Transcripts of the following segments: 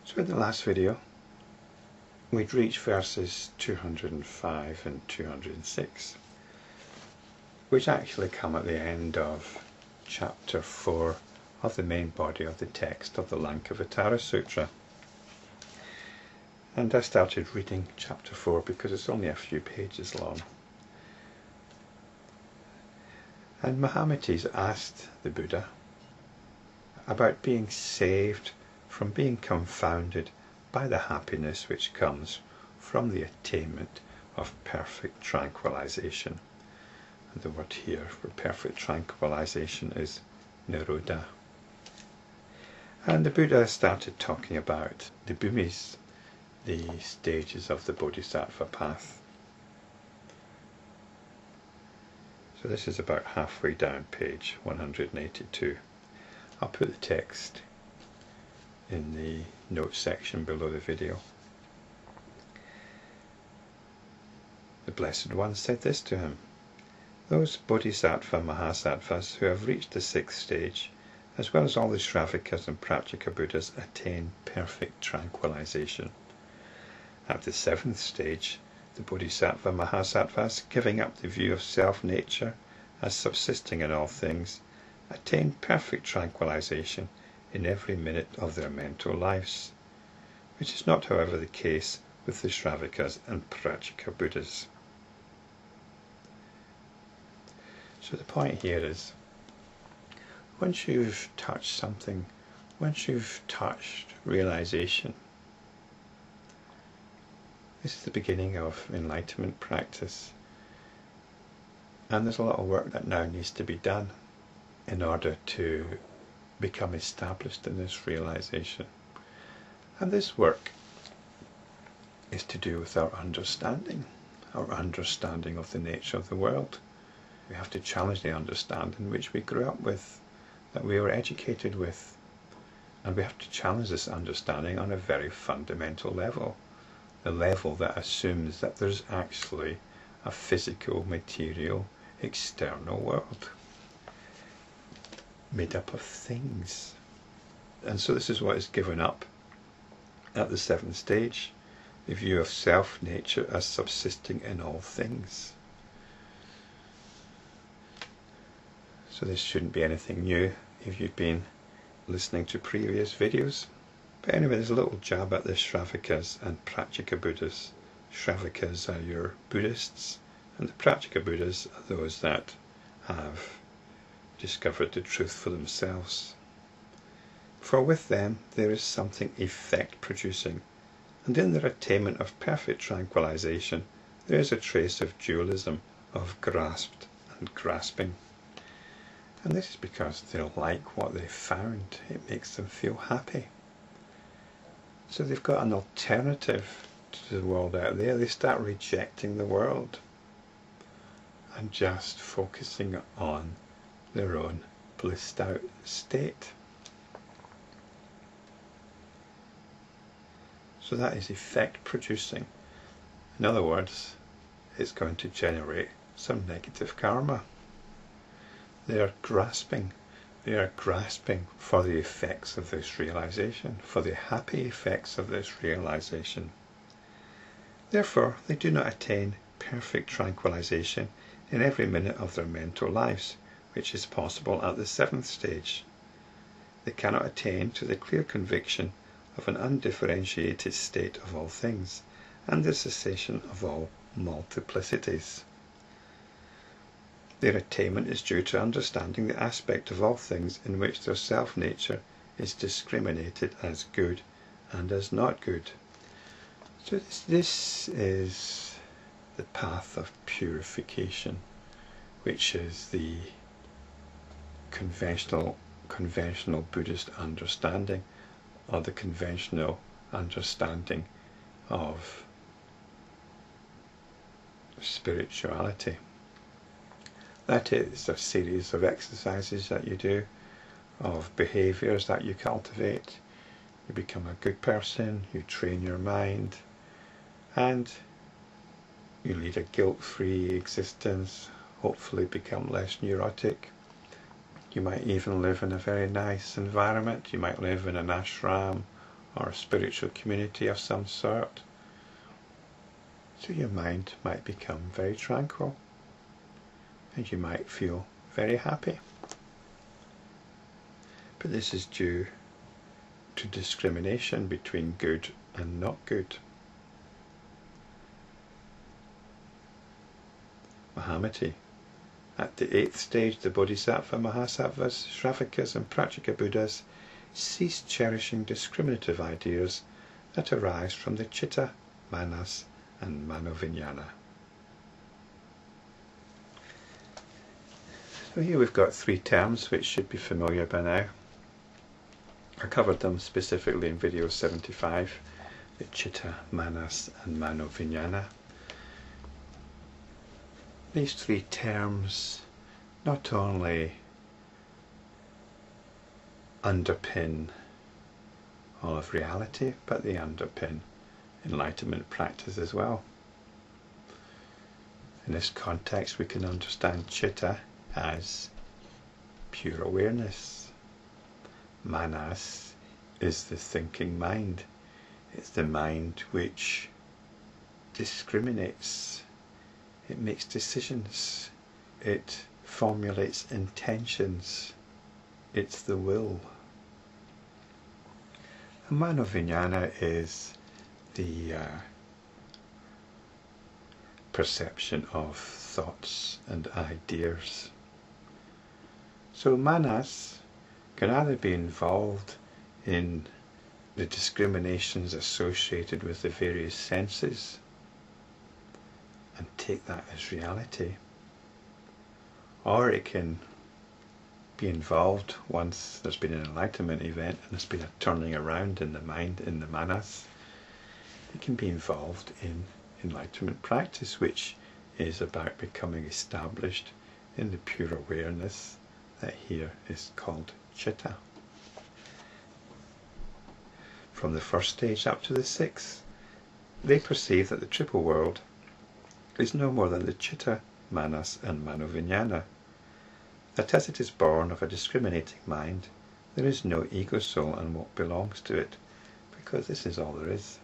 So in the last video we'd reached verses 205 and 206, which actually come at the end of chapter 4 of the main body of the text of the Lankavatara Sutra. And I started reading chapter 4 because it's only a few pages long. And Mahometes asked the Buddha about being saved from being confounded by the happiness which comes from the attainment of perfect tranquilization. And the word here for perfect tranquilization is nirodha. And the Buddha started talking about the bhumis, the stages of the Bodhisattva path. So this is about halfway down page 182. I'll put the text in the notes section below the video. The Blessed One said this to him: those Bodhisattva-Mahasattvas who have reached the 6th stage, as well as all the Sravakas and Pratyekabuddhas, attain perfect tranquilization. At the 7th stage, the Bodhisattva-Mahasattvas, giving up the view of self-nature as subsisting in all things, attain perfect tranquilization in every minute of their mental lives, which is not, however, the case with the Sravakas and Pratyekabuddhas. So the point here is, once you've touched something, once you've touched realization, this is the beginning of enlightenment practice, and there's a lot of work that now needs to be done in order to become established in this realization. And this work is to do with our understanding of the nature of the world. We have to challenge the understanding which we grew up with, that we were educated with, and we have to challenge this understanding on a very fundamental level, the level that assumes that there's actually a physical, material, external world made up of things. And so this is what is given up at the 7th stage, the view of self-nature as subsisting in all things. So this shouldn't be anything new if you've been listening to previous videos. But anyway, there's a little jab at the Sravakas and Pratyekabuddhas. Sravakas are your Buddhists, and the Pratyekabuddhas are those that have discovered the truth for themselves. For with them there is something effect producing, and in their attainment of perfect tranquilization there is a trace of dualism, of grasped and grasping. And this is because they like what they found. It makes them feel happy. So they've got an alternative to the world out there. They start rejecting the world and just focusing on their own blissed out state. So that is effect producing. In other words, it's going to generate some negative karma. They are grasping for the effects of this realization, for the happy effects of this realization. Therefore, they do not attain perfect tranquilization in every minute of their mental lives, which is possible at the 7th stage. They cannot attain to the clear conviction of an undifferentiated state of all things, and the cessation of all multiplicities. Their attainment is due to understanding the aspect of all things in which their self-nature is discriminated as good and as not good. So this is the path of purification, which is the conventional Buddhist understanding, or the conventional understanding of spirituality. That is a series of exercises that you do, of behaviours that you cultivate. You become a good person, you train your mind, and you lead a guilt-free existence, hopefully become less neurotic. You might even live in a very nice environment. You might live in an ashram or a spiritual community of some sort. So your mind might become very tranquil and you might feel very happy. But this is due to discrimination between good and not good. Mahamati. At the 8th stage, the Bodhisattva-Mahasattvas, Sravakas and Pratyekabuddhas cease cherishing discriminative ideas that arise from the citta, manas and manoviññāna. So here we've got 3 terms which should be familiar by now. I covered them specifically in video 75, the citta, manas and manoviññāna. These 3 terms not only underpin all of reality, but they underpin enlightenment practice as well. In this context, we can understand citta as pure awareness. Manas is the thinking mind. It's the mind which discriminates. It makes decisions. It formulates intentions. It's the will. And manoviññāna is the perception of thoughts and ideas. So manas can either be involved in the discriminations associated with the various senses and take that as reality, or it can be involved once there's been an enlightenment event and there's been a turning around in the mind, in the manas. It can be involved in enlightenment practice, which is about becoming established in the pure awareness that here is called citta. From the 1st stage up to the 6th, they perceive that the triple world is no more than the citta, manas and manoviññāna, that as it is born of a discriminating mind, there is no ego soul and what belongs to it, because this is all there is,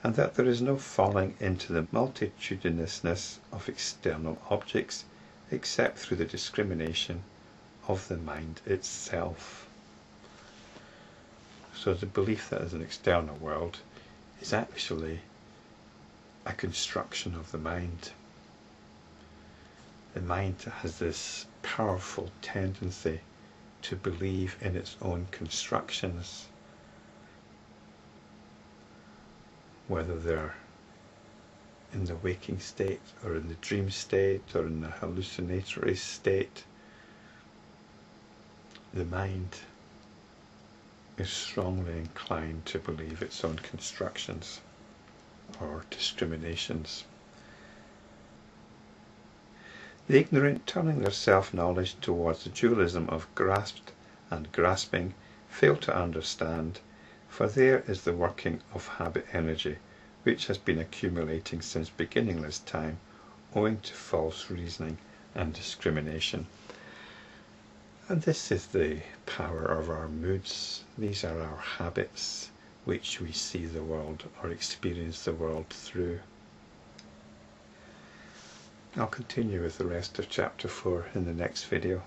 and that there is no falling into the multitudinousness of external objects except through the discrimination of the mind itself. So the belief that there's an external world is actually a construction of the mind. The mind has this powerful tendency to believe in its own constructions, whether they're in the waking state or in the dream state or in the hallucinatory state. The mind is strongly inclined to believe its own constructions or discriminations. The ignorant, turning their self-knowledge towards the dualism of grasped and grasping, fail to understand, for there is the working of habit energy, which has been accumulating since beginningless time, owing to false reasoning and discrimination. And this is the power of our moods. These are our habits, which we see the world or experience the world through. I'll continue with the rest of chapter 4 in the next video.